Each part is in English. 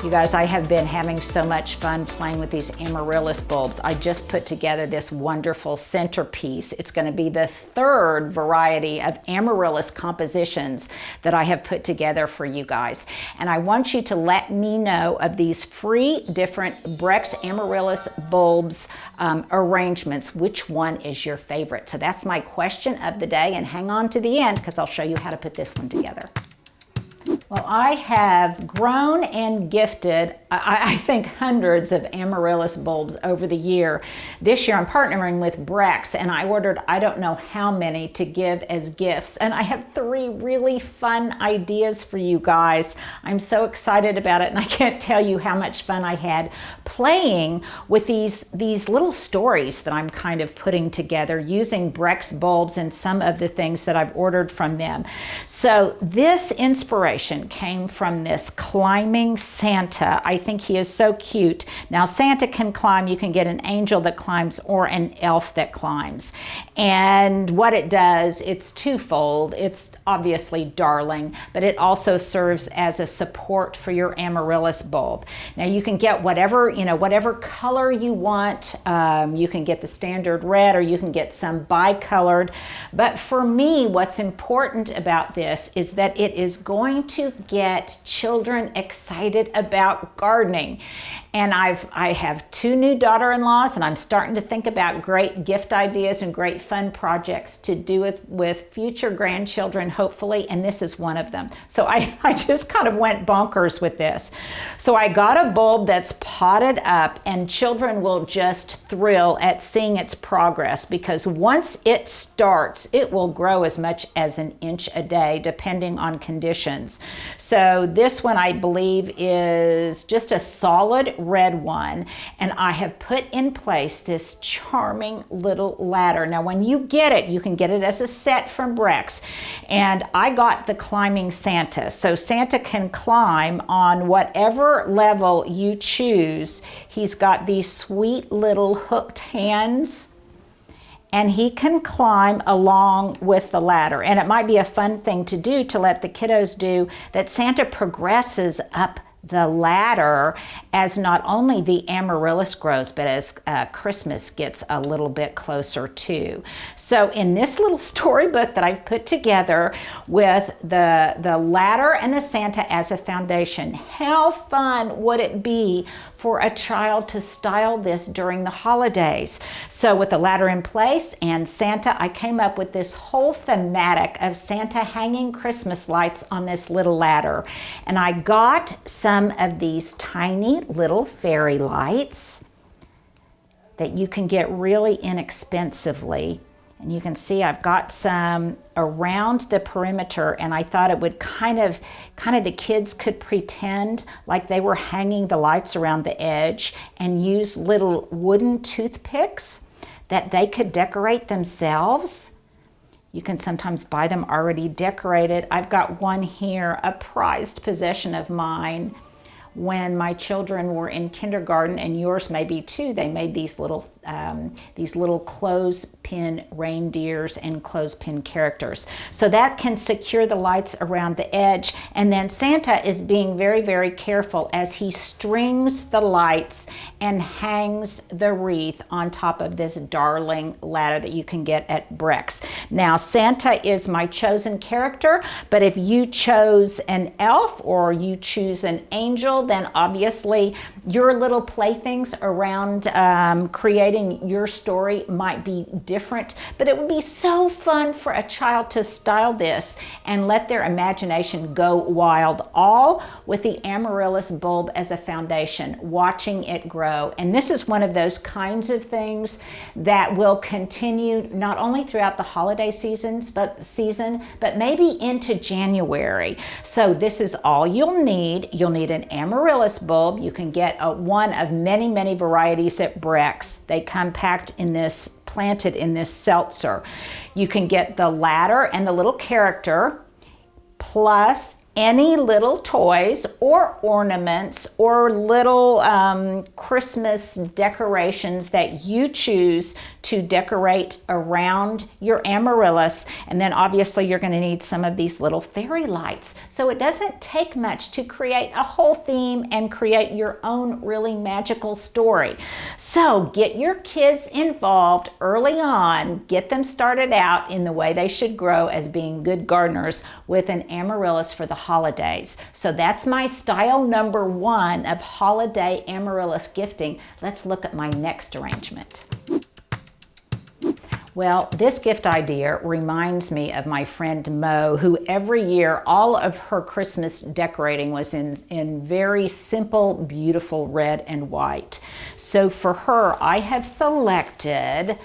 You guys, I have been having so much fun playing with these amaryllis bulbs. I just put together this wonderful centerpiece. It's going to be the third variety of amaryllis compositions that I have put together for you guys. And I want you to let me know of these free different Breck's amaryllis bulbs arrangements. Which one is your favorite? So that's my question of the day, and hang on to the end because I'll show you how to put this one together. Well, I have grown and gifted, I think, hundreds of amaryllis bulbs over the year. This year I'm partnering with Breck's, and I ordered I don't know how many to give as gifts. And I have 3 really fun ideas for you guys. I'm so excited about it, and I can't tell you how much fun I had playing with these little stories that I'm kind of putting together using Breck's bulbs and some of the things that I've ordered from them. So this inspiration came from this climbing Santa. I think he is so cute. Now Santa can climb. You can get an angel that climbs or an elf that climbs. And what it does, it's twofold. It's obviously darling, but it also serves as a support for your amaryllis bulb. Now you can get whatever, whatever color you want. You can get the standard red, or you can get some bicolored. But for me, what's important about this is that it is going to get children excited about gardening. And I have 2 new daughter-in-laws, and I'm starting to think about great gift ideas and great fun projects to do with future grandchildren, hopefully, and this is one of them. So I just kind of went bonkers with this. So I got a bulb that's potted up, and children will just thrill at seeing its progress, because once it starts, it will grow as much as an inch a day, depending on conditions. So this one, I believe, is just a solid red one, and I have put in place this charming little ladder. Now when you get it, you can get it as a set from Breck's, and I got the climbing Santa. So Santa can climb on whatever level you choose. He's got these sweet little hooked hands, and he can climb along with the ladder. And it might be a fun thing to do, to let the kiddos do, that Santa progresses up the ladder as not only the amaryllis grows, but as Christmas gets a little bit closer too. So in this little storybook that I've put together with the ladder and the Santa as a foundation, how fun would it be for a child to style this during the holidays? So with the ladder in place and Santa, I came up with this whole thematic of Santa hanging Christmas lights on this little ladder. And I got some of these tiny little fairy lights that you can get really inexpensively. And you can see I've got some around the perimeter, and I thought it would kind of the kids could pretend like they were hanging the lights around the edge and use little wooden toothpicks that they could decorate themselves. You can sometimes buy them already decorated. I've got one here, a prized possession of mine. When my children were in kindergarten, and yours may be too, they made these little clothespin reindeers and clothespin characters. So that can secure the lights around the edge. And then Santa is being very, very careful as he strings the lights and hangs the wreath on top of this darling ladder that you can get at Breck's. Now, Santa is my chosen character, but if you chose an elf or you choose an angel, then obviously your little playthings around creating your story might be different. But it would be so fun for a child to style this and let their imagination go wild, all with the amaryllis bulb as a foundation, watching it grow. And this is one of those kinds of things that will continue not only throughout the holiday season, but maybe into January. So this is all you'll need. You'll need an amaryllis bulb. You can get one of many, many varieties at Breck's. They come packed in this, planted in this seltzer. You can get the ladder and the little character, plus any little toys or ornaments or little Christmas decorations that you choose to decorate around your amaryllis. And then obviously you're going to need some of these little fairy lights. So it doesn't take much to create a whole theme and create your own really magical story. So get your kids involved early on, get them started out in the way they should grow as being good gardeners with an amaryllis for the holidays. So that's my style number 1 of holiday amaryllis gifting. Let's look at my next arrangement. Well, this gift idea reminds me of my friend Mo, who every year all of her Christmas decorating was in very simple, beautiful red and white. So for her, I have selected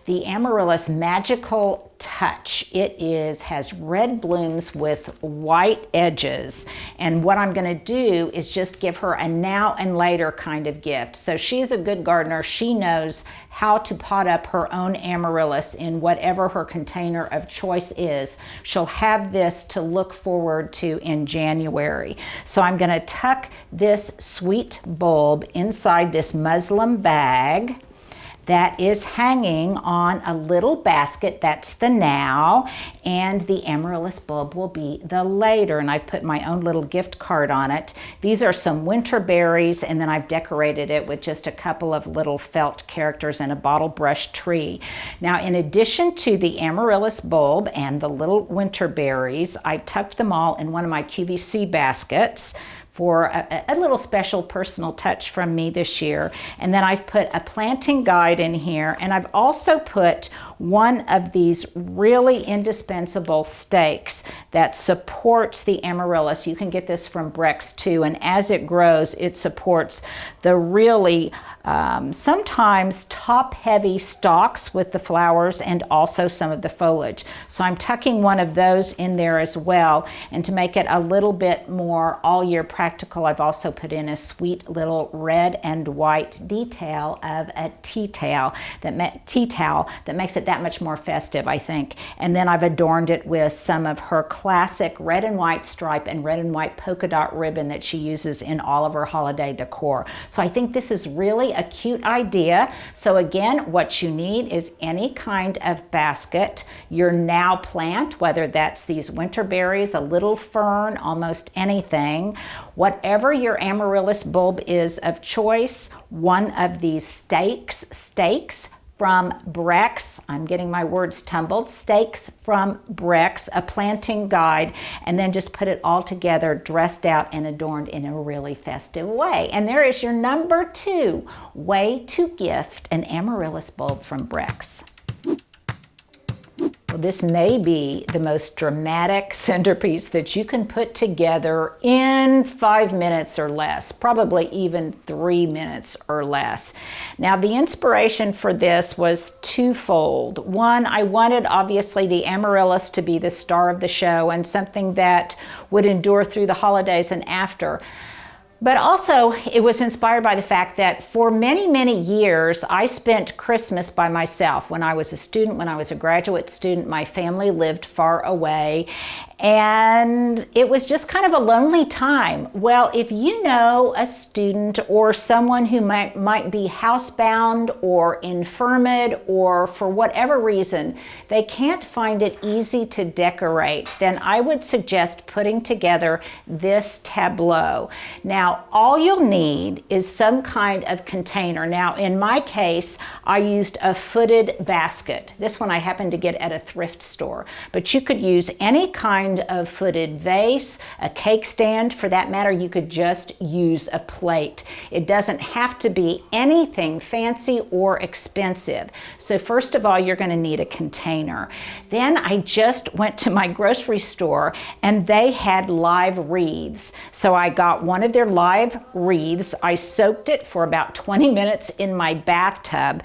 the Amaryllis Magical Touch. It has red blooms with white edges. And what I'm going to do is just give her a now and later kind of gift. So she's a good gardener. She knows how to pot up her own amaryllis in whatever her container of choice is. She'll have this to look forward to in January. So I'm going to tuck this sweet bulb inside this muslin bag that is hanging on a little basket. That's the now, and the amaryllis bulb will be the later, and I've put my own little gift card on it. These are some winter berries, and then I've decorated it with just a couple of little felt characters and a bottle brush tree. Now, in addition to the amaryllis bulb and the little winter berries, I tucked them all in one of my QVC baskets for a little special personal touch from me this year. And then I've put a planting guide in here, and I've also put one of these really indispensable stakes that supports the amaryllis. You can get this from Breck's too, and as it grows, it supports the really sometimes top-heavy stalks with the flowers and also some of the foliage. So I'm tucking one of those in there as well, and to make it a little bit more all-year practical, I've also put in a sweet little red and white detail of a tea towel that makes it that much more festive, I think. And then I've adorned it with some of her classic red and white stripe and red and white polka dot ribbon that she uses in all of her holiday decor. So I think this is really a cute idea. So again, what you need is any kind of basket, your now plant, whether that's these winter berries, a little fern, almost anything, whatever your amaryllis bulb is of choice, one of these stakes from Breck's, I'm getting my words tumbled, stakes from Breck's, a planting guide, and then just put it all together, dressed out and adorned in a really festive way. And there is your number 2 way to gift an amaryllis bulb from Breck's. Well, this may be the most dramatic centerpiece that you can put together in 5 minutes or less, probably even 3 minutes or less. Now, the inspiration for this was twofold. One, I wanted obviously the amaryllis to be the star of the show and something that would endure through the holidays and after. But also, it was inspired by the fact that for many, many years, I spent Christmas by myself. When I was a student, when I was a graduate student, my family lived far away, and it was just kind of a lonely time. Well, if you know a student or someone who might be housebound or infirmed, or for whatever reason, they can't find it easy to decorate, then I would suggest putting together this tableau. Now, all you'll need is some kind of container. Now, in my case, I used a footed basket. This one I happened to get at a thrift store, but you could use any kind of footed vase, a cake stand. For that matter, you could just use a plate. It doesn't have to be anything fancy or expensive. So first of all, you're going to need a container. Then I just went to my grocery store and they had live wreaths. So I got one of their live wreaths. I soaked it for about 20 minutes in my bathtub,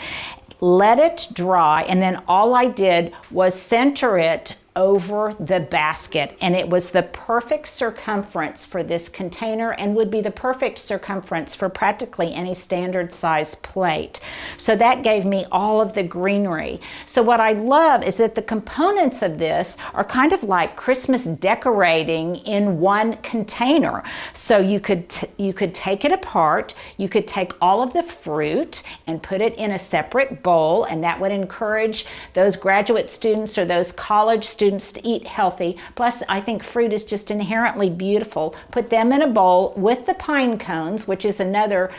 let it dry, and then all I did was center it over the basket, and it was the perfect circumference for this container and would be the perfect circumference for practically any standard size plate. So that gave me all of the greenery. So what I love is that the components of this are kind of like Christmas decorating in one container. So you could take it apart, you could take all of the fruit and put it in a separate bowl, and that would encourage those graduate students or those college students to eat healthy. Plus, I think fruit is just inherently beautiful. Put them in a bowl with the pine cones, which is another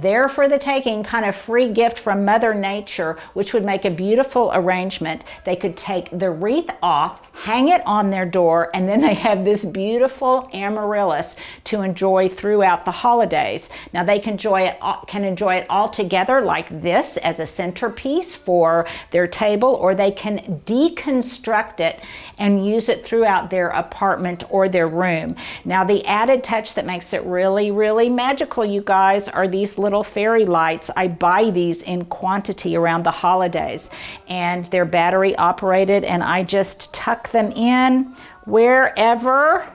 there for the taking kind of free gift from Mother Nature, which would make a beautiful arrangement. They could take the wreath off, hang it on their door, and then they have this beautiful amaryllis to enjoy throughout the holidays. Now they can enjoy it all together like this as a centerpiece for their table, or they can deconstruct it and use it throughout their apartment or their room. Now the added touch that makes it really, really magical, you guys, are these little fairy lights. I buy these in quantity around the holidays, and they're battery operated, and I just tuck them in wherever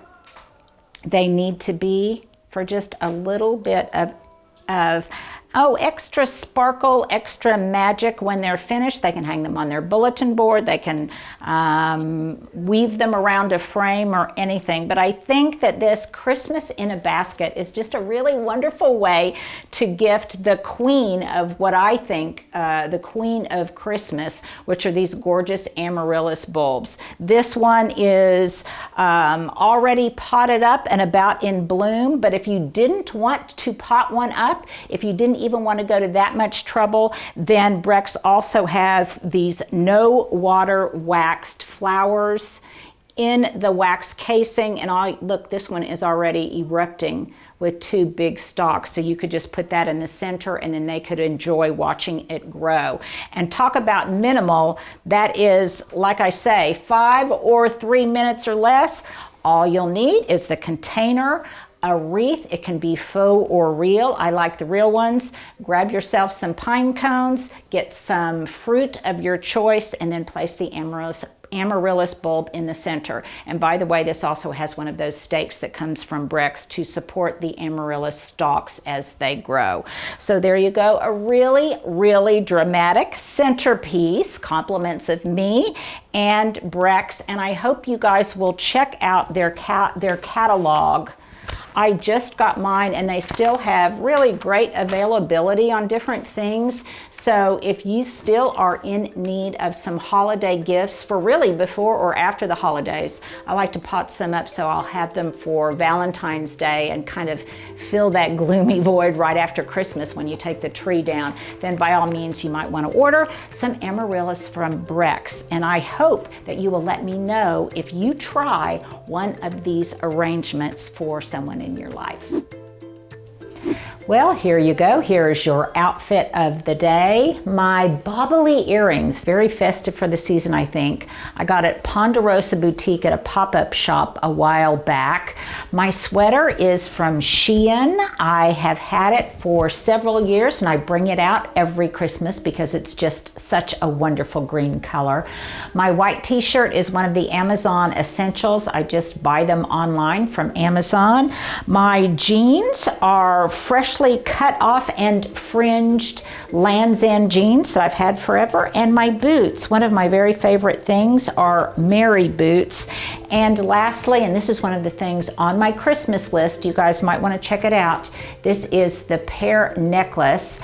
they need to be for just a little bit of extra sparkle, extra magic. When they're finished, they can hang them on their bulletin board, they can weave them around a frame or anything. But I think that this Christmas in a basket is just a really wonderful way to gift the queen of what I think, the queen of Christmas, which are these gorgeous amaryllis bulbs. This one is already potted up and about in bloom, but if you didn't want to pot one up, if you didn't even want to go to that much trouble, then Breck's also has these no water waxed flowers in the wax casing. And look, this one is already erupting with two big stalks. So you could just put that in the center, and then they could enjoy watching it grow. And talk about minimal, that is, like I say, 5 or 3 minutes or less. All you'll need is the container, a wreath. It can be faux or real. I like the real ones. Grab yourself some pine cones, get some fruit of your choice, and then place the amaryllis bulb in the center. And by the way, this also has one of those stakes that comes from Breck's to support the amaryllis stalks as they grow. So there you go, a really, really dramatic centerpiece, compliments of me and Breck's. And I hope you guys will check out their catalog. I just got mine, and they still have really great availability on different things. So if you still are in need of some holiday gifts for really before or after the holidays, I like to pot some up so I'll have them for Valentine's Day and kind of fill that gloomy void right after Christmas when you take the tree down. Then by all means, you might want to order some amaryllis from Breck's. And I hope that you will let me know if you try one of these arrangements for someone in your life. Well, here you go. Here's your outfit of the day. My bobbly earrings, very festive for the season, I think. I got at Ponderosa Boutique at a pop-up shop a while back. My sweater is from Shein. I have had it for several years, and I bring it out every Christmas because it's just such a wonderful green color. My white t-shirt is one of the Amazon essentials. I just buy them online from Amazon. My jeans are freshly cut off and fringed Land's End jeans that I've had forever. And my boots, one of my very favorite things, are Mary boots. And lastly, and this is one of the things on my Christmas list, you guys might want to check it out. This is the Pear Necklace,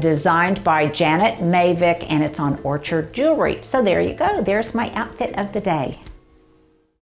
designed by Janet Mavick, and it's on Orchard Jewelry. So there you go. There's my outfit of the day.